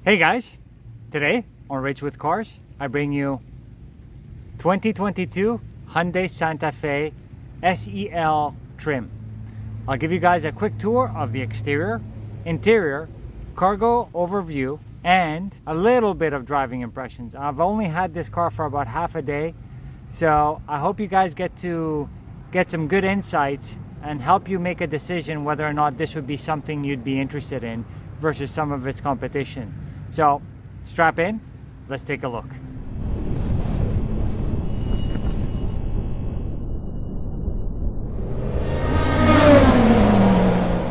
Hey guys, today on Rates with Cars, I bring you 2022 Hyundai Santa Fe SEL trim. I'll give you guys a quick tour of the exterior, interior, cargo overview, and a little bit of driving impressions. I've only had this car for about half a day, so I hope you guys get to get some good insights and help you make a decision whether or not this would be something you'd be interested in versus some of its competition. So strap in, let's take a look.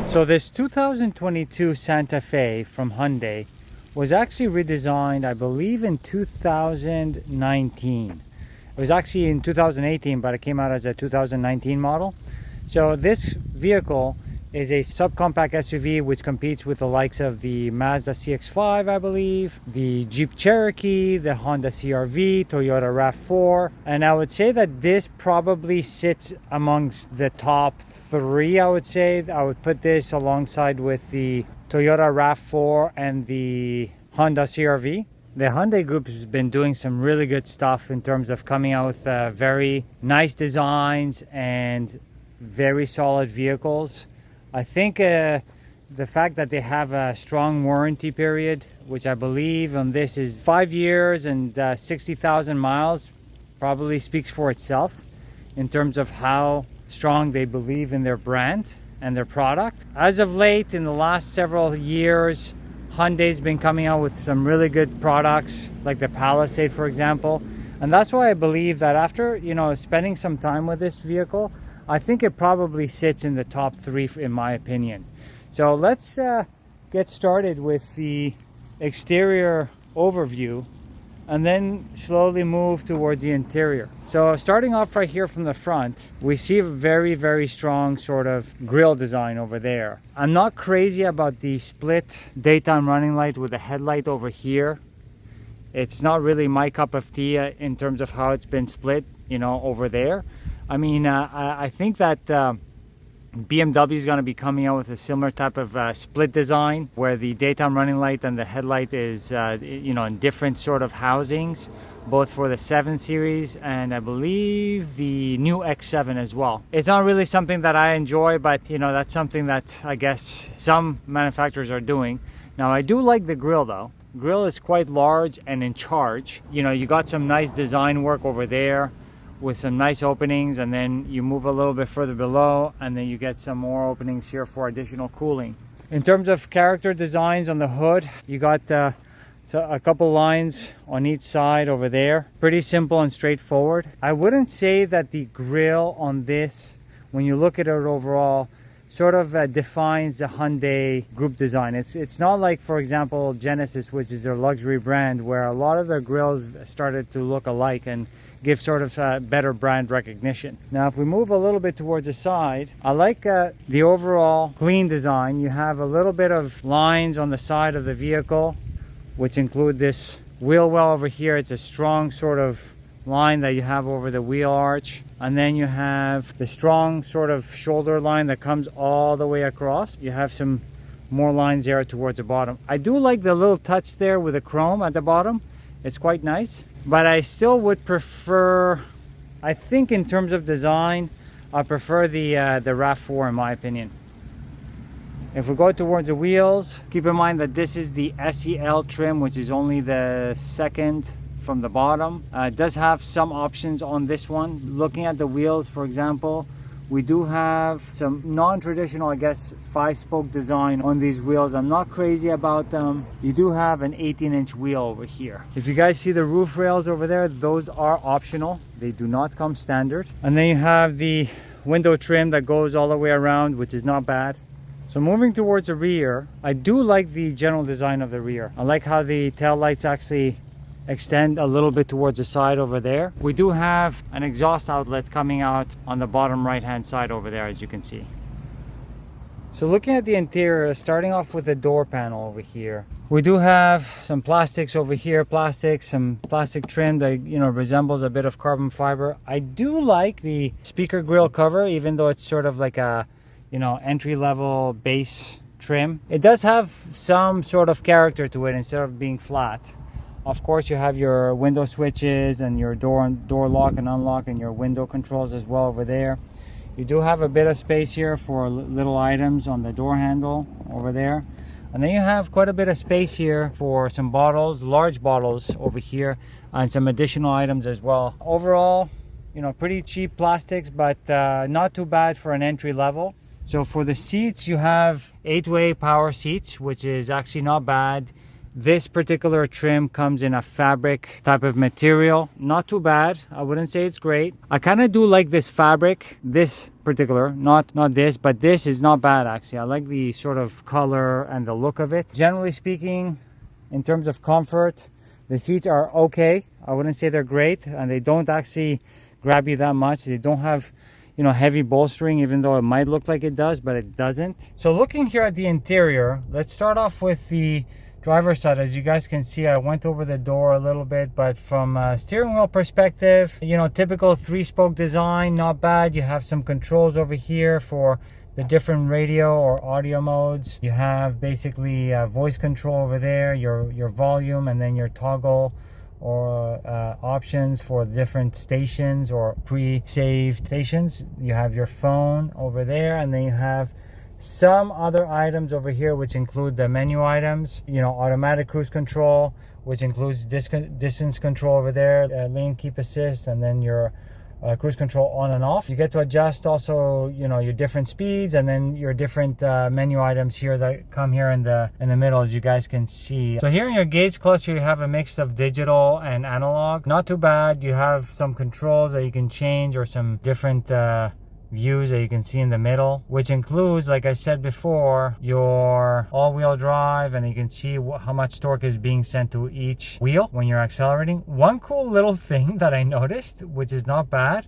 So this 2022 Santa Fe from Hyundai was actually redesigned, I believe, in 2019. It was actually in 2018, but it came out as a 2019 model. So this vehicle is a subcompact SUV which competes with the likes of the Mazda CX-5, I believe, the Jeep Cherokee, the Honda CR-V, Toyota Rav 4, and I would say that this probably sits amongst the top three. I would say I would put this alongside with the Toyota Rav 4 and the Honda CR-V. The Hyundai Group has been doing some really good stuff in terms of coming out with very nice designs and very solid vehicles. I think the fact that they have a strong warranty period, which I believe on this is 5 years and 60,000 miles, probably speaks for itself in terms of how strong they believe in their brand and their product. As of late, in the last several years, Hyundai's been coming out with some really good products, like the Palisade, for example. And that's why I believe that after, spending some time with this vehicle, I think it probably sits in the top three in my opinion. So let's get started with the exterior overview and then slowly move towards the interior. So starting off right here from the front, we see a very, very strong sort of grille design over there. I'm not crazy about the split daytime running light with the headlight over here. It's not really my cup of tea in terms of how it's been split, over there. I mean, I think that BMW is going to be coming out with a similar type of split design where the daytime running light and the headlight is, in different sort of housings, both for the 7 Series and I believe the new X7 as well. It's not really something that I enjoy, but, that's something that I guess some manufacturers are doing. Now, I do like the grille though. Grille is quite large and in charge. You got some nice design work over there with some nice openings, and then you move a little bit further below and then you get some more openings here for additional cooling. In terms of character designs on the hood, you got a couple lines on each side over there. Pretty simple and straightforward. I wouldn't say that the grille on this, when you look at it overall, sort of defines the Hyundai Group design. It's not like, for example, Genesis, which is their luxury brand, where a lot of their grills started to look alike and give sort of better brand recognition. Now, if we move a little bit towards the side, I like the overall clean design. You have a little bit of lines on the side of the vehicle, which include this wheel well over here. It's a strong sort of line that you have over the wheel arch, and then you have the strong sort of shoulder line that comes all the way across. You have some more lines there towards the bottom. I do like the little touch there with the chrome at the bottom. It's quite nice, but I still would prefer, I think in terms of design, I prefer the Rav 4 in my opinion. If we go towards the wheels, keep in mind that this is the SEL trim, which is only the second from the bottom. It does have some options on this one. Looking at the wheels, for example, we do have some non-traditional, I guess, 5-spoke design on these wheels. I'm not crazy about them. You do have an 18-inch wheel over here. If you guys see the roof rails over there, those are optional. They do not come standard. And then you have the window trim that goes all the way around, which is not bad. So moving towards the rear, I do like the general design of the rear. I like how the tail lights actually extend a little bit towards the side over there. We do have an exhaust outlet coming out on the bottom right hand side over there, as you can see. So looking at the interior, starting off with the door panel over here, we do have some plastics over here, some plastic trim that resembles a bit of carbon fiber. I do like the speaker grille cover, even though it's sort of like a entry-level base trim. It does have some sort of character to it instead of being flat. Of course, you have your window switches and your door lock and unlock and your window controls as well over there. You do have a bit of space here for little items on the door handle over there. And then you have quite a bit of space here for some bottles, large bottles over here, and some additional items as well. Overall, you know, pretty cheap plastics, but not too bad for an entry level. So for the seats, you have 8-way power seats, which is actually not bad. This particular trim comes in a fabric type of material. Not too bad. I wouldn't say it's great. I kind of do like this fabric, this particular, not this, but this is not bad actually. I like the sort of color and the look of it. Generally speaking, in terms of comfort, the seats are okay. I wouldn't say they're great, and they don't actually grab you that much. They don't have, you know, heavy bolstering, even though it might look like it does, but it doesn't. So looking here at the interior, let's start off with the driver's side. As you guys can see, I went over the door a little bit, but from a steering wheel perspective, you know, typical 3-spoke design, not bad. You have some controls over here for the different radio or audio modes. You have basically voice control over there, your volume, and then your toggle or options for different stations or pre-saved stations. You have your phone over there, and then you have some other items over here, which include the menu items, you know, automatic cruise control, which includes distance control over there, lane keep assist, and then your cruise control on and off. You get to adjust also, you know, your different speeds, and then your different menu items here that come here in the middle, as you guys can see. So here in your gauge cluster, you have a mix of digital and analog. Not too bad. You have some controls that you can change, or some different views that you can see in the middle, which includes, like I said before, your all-wheel drive, and you can see how much torque is being sent to each wheel when you're accelerating. One cool little thing that I noticed, which is not bad,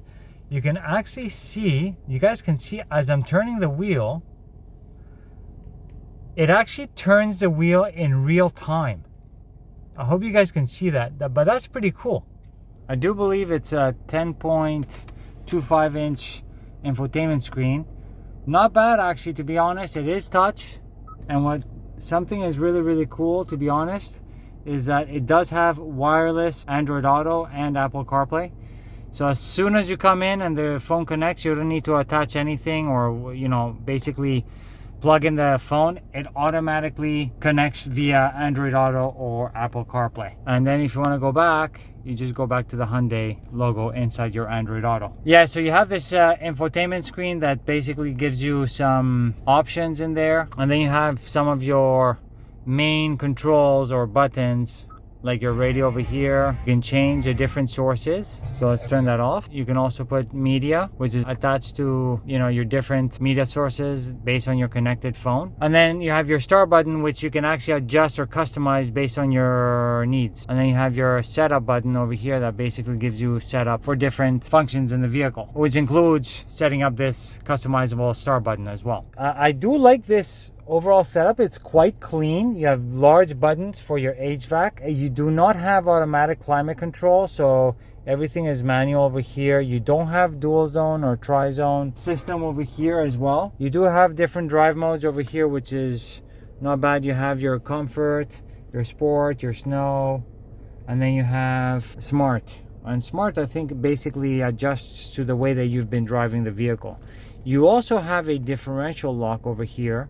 you can actually see, you guys can see as I'm turning the wheel, it actually turns the wheel in real time. I hope you guys can see that, but that's pretty cool. I do believe it's a 10.25 inch infotainment screen. Not bad actually, to be honest. It is touch, and something is really cool, to be honest, is that it does have wireless Android Auto and Apple CarPlay. So as soon as you come in and the phone connects, you don't need to attach anything, or, you know, basically plug in the phone. It automatically connects via Android Auto or Apple CarPlay. And then if you want to go back, you just go back to the Hyundai logo inside your Android Auto. Yeah, so you have this infotainment screen that basically gives you some options in there, and then you have some of your main controls or buttons, like your radio over here. You can change the different sources, so let's turn that off. You can also put media, which is attached to, you know, your different media sources based on your connected phone. And then you have your start button, which you can actually adjust or customize based on your needs. And then you have your setup button over here that basically gives you setup for different functions in the vehicle, which includes setting up this customizable start button as well. I do like this overall setup. It's quite clean. You have large buttons for your HVAC. You do not have automatic climate control, so everything is manual over here. You don't have dual zone or tri-zone system over here as well. You do have different drive modes over here, which is not bad. You have your comfort, your sport, your snow, and then you have smart. And smart, I think, basically adjusts to the way that you've been driving the vehicle. You also have a differential lock over here,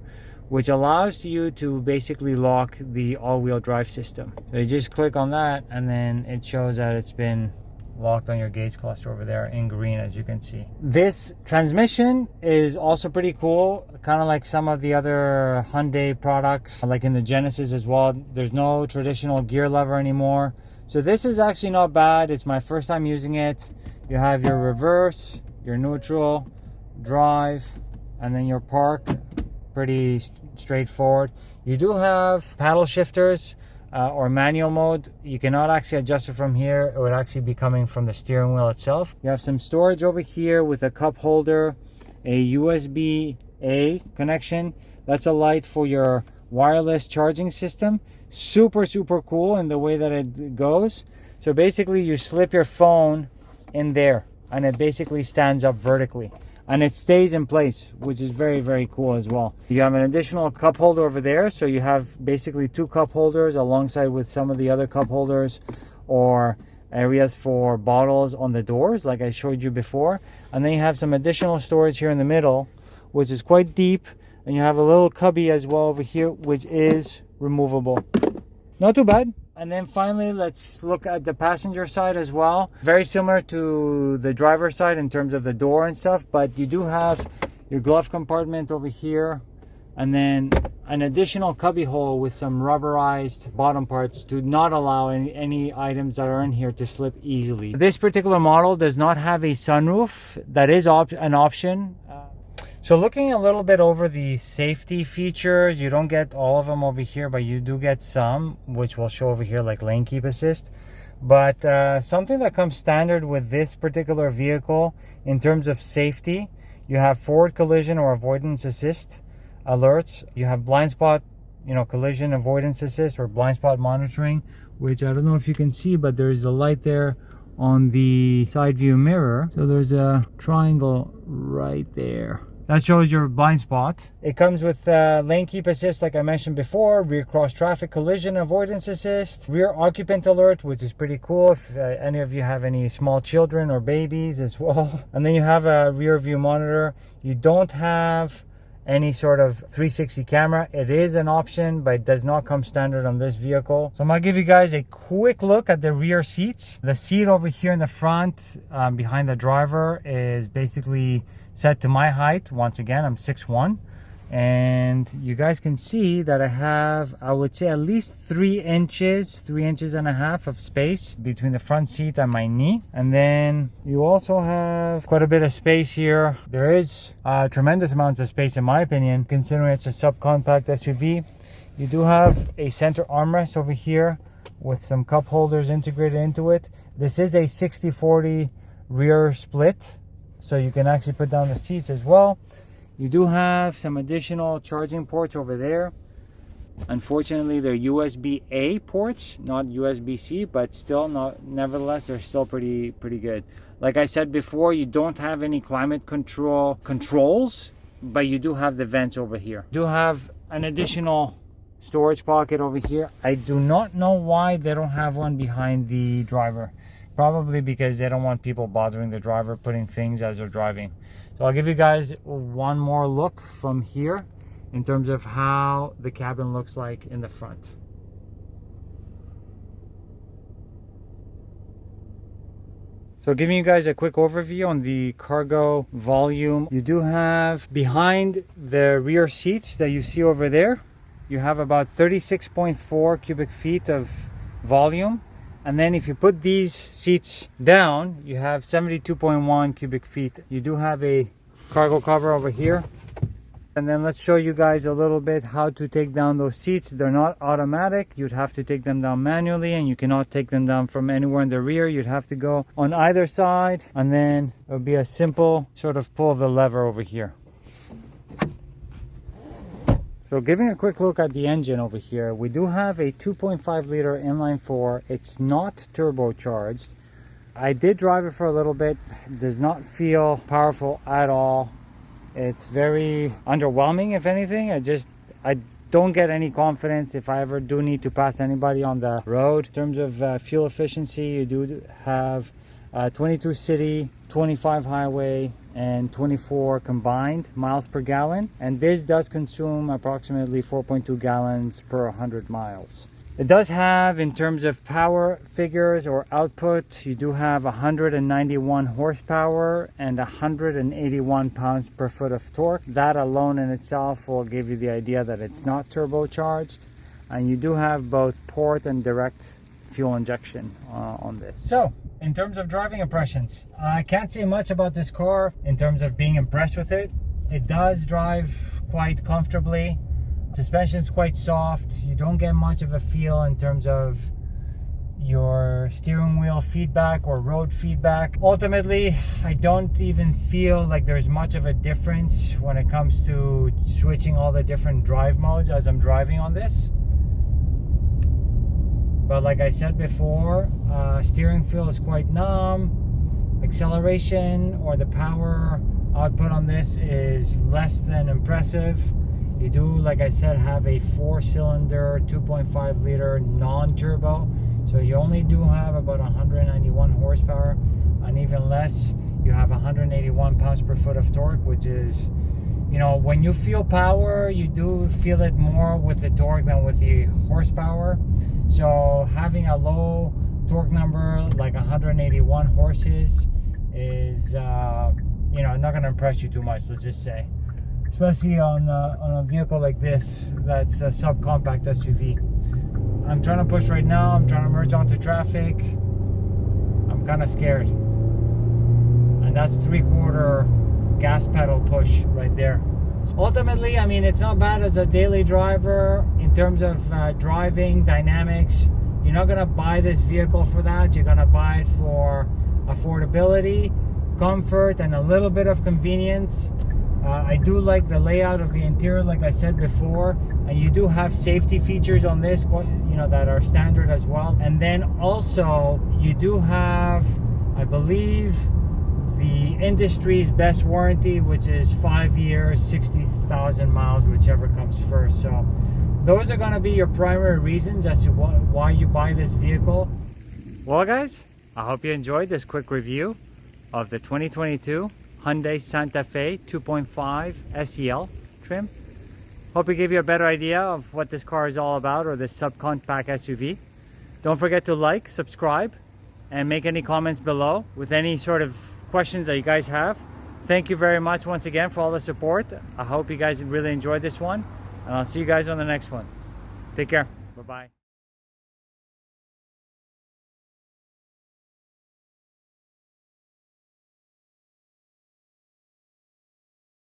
which allows you to basically lock the all-wheel drive system. So you just click on that, and then it shows that it's been locked on your gauge cluster over there in green, as you can see. This transmission is also pretty cool, kind of like some of the other Hyundai products, like in the Genesis as well. There's no traditional gear lever anymore. So this is actually not bad. It's my first time using it. You have your reverse, your neutral, drive, and then your park. Pretty straightforward. You do have paddle shifters or manual mode. You cannot actually adjust it from here. It would actually be coming from the steering wheel itself. You have some storage over here with a cup holder, a USB-A connection. That's a light for your wireless charging system. Super cool in the way that it goes. So basically you slip your phone in there, and it basically stands up vertically. and it stays in place, which is very, very cool as well. You have an additional cup holder over there, so you have basically 2 cup holders alongside with some of the other cup holders or areas for bottles on the doors like I showed you before. And then you have some additional storage here in the middle, which is quite deep, and you have a little cubby as well over here, which is removable. Not too bad. And then finally, let's look at the passenger side as well. Very similar to the driver's side in terms of the door and stuff, but you do have your glove compartment over here, and then an additional cubby hole with some rubberized bottom parts to not allow any items that are in here to slip easily. This particular model does not have a sunroof. That is an option. So looking a little bit over the safety features, you don't get all of them over here, but you do get some, which we'll show over here, like lane keep assist. But something that comes standard with this particular vehicle in terms of safety, you have forward collision or avoidance assist alerts. You have blind spot, collision avoidance assist or blind spot monitoring, which I don't know if you can see, but there's a light there on the side view mirror. So there's a triangle right there. That shows your blind spot. It comes with lane keep assist, like I mentioned before, rear cross traffic collision avoidance assist, rear occupant alert, which is pretty cool if any of you have any small children or babies as well. And then you have a rear view monitor. You don't have any sort of 360 camera. It is an option, but it does not come standard on this vehicle. So I'm gonna give you guys a quick look at the rear seats. The seat over here in the front behind the driver is basically set to my height. Once again, I'm 6'1", and you guys can see that I have, I would say, at least 3 inches and a half of space between the front seat and my knee. And then you also have quite a bit of space here. There is tremendous amounts of space in my opinion, considering it's a subcompact SUV. You do have a center armrest over here with some cup holders integrated into it. This is a 60-40 rear split, so you can actually put down the seats as well. You do have some additional charging ports over there. Unfortunately, they're USB-A ports, not USB-C, but still, nevertheless, they're still pretty good. Like I said before, you don't have any climate controls, but you do have the vents over here. You do have an additional storage pocket over here. I do not know why they don't have one behind the driver. Probably because they don't want people bothering the driver putting things as they're driving. So I'll give you guys one more look from here in terms of how the cabin looks like in the front. So giving you guys a quick overview on the cargo volume. You do have behind the rear seats that you see over there, you have about 36.4 cubic feet of volume. And then if you put these seats down, you have 72.1 cubic feet. You do have a cargo cover over here. And then let's show you guys a little bit how to take down those seats. They're not automatic. You'd have to take them down manually, and you cannot take them down from anywhere in the rear. You'd have to go on either side, and then it would be a simple sort of pull the lever over here. So giving a quick look at the engine over here, we do have a 2.5 liter inline 4. It's not turbocharged. I did drive it for a little bit. It does not feel powerful at all. It's very underwhelming, if anything. I don't get any confidence if I ever do need to pass anybody on the road. In terms of fuel efficiency, you do have 22 city, 25 highway, and 24 combined miles per gallon, and this does consume approximately 4.2 gallons per 100 miles. It does have, in terms of power figures or output, you do have 191 horsepower and 181 pounds per foot of torque. That alone in itself will give you the idea that it's not turbocharged, and you do have both port and direct fuel injection on this. So in terms of driving impressions, I can't say much about this car in terms of being impressed with it. It does drive quite comfortably. Suspension's quite soft. You don't get much of a feel in terms of your steering wheel feedback or road feedback. Ultimately, I don't even feel like there's much of a difference when it comes to switching all the different drive modes as I'm driving on this. But like I said before, steering feel is quite numb. Acceleration or the power output on this is less than impressive. You do, like I said, have a 4-cylinder 2.5 liter non-turbo, so you only do have about 191 horsepower, and even less, you have 181 pounds per foot of torque, which is, you know, when you feel power, you do feel it more with the torque than with the horsepower. So having a low torque number like 181 horses is, you know, not going to impress you too much, let's just say. Especially on a vehicle like this that's a subcompact SUV. I'm trying to push right now. I'm trying to merge onto traffic. I'm kind of scared. And that's 3/4 gas pedal push right there. Ultimately, I mean, it's not bad as a daily driver in terms of driving dynamics. You're not going to buy this vehicle for that. You're going to buy it for affordability, comfort, and a little bit of convenience. I do like the layout of the interior, like I said before, and you do have safety features on this, you know, that are standard as well. And then also you do have, I believe, the industry's best warranty, which is 5 years, 60,000 miles, whichever comes first. So those are going to be your primary reasons as to why you buy this vehicle. Well, guys, I hope you enjoyed this quick review of the 2022 Hyundai Santa Fe 2.5 SEL trim. Hope it gave you a better idea of what this car is all about, or this subcompact SUV. Don't forget to like, subscribe, and make any comments below with any sort of questions that you guys have. Thank you very much once again for all the support. I hope you guys really enjoyed this one, and I'll see you guys on the next one. Take care. Bye-bye.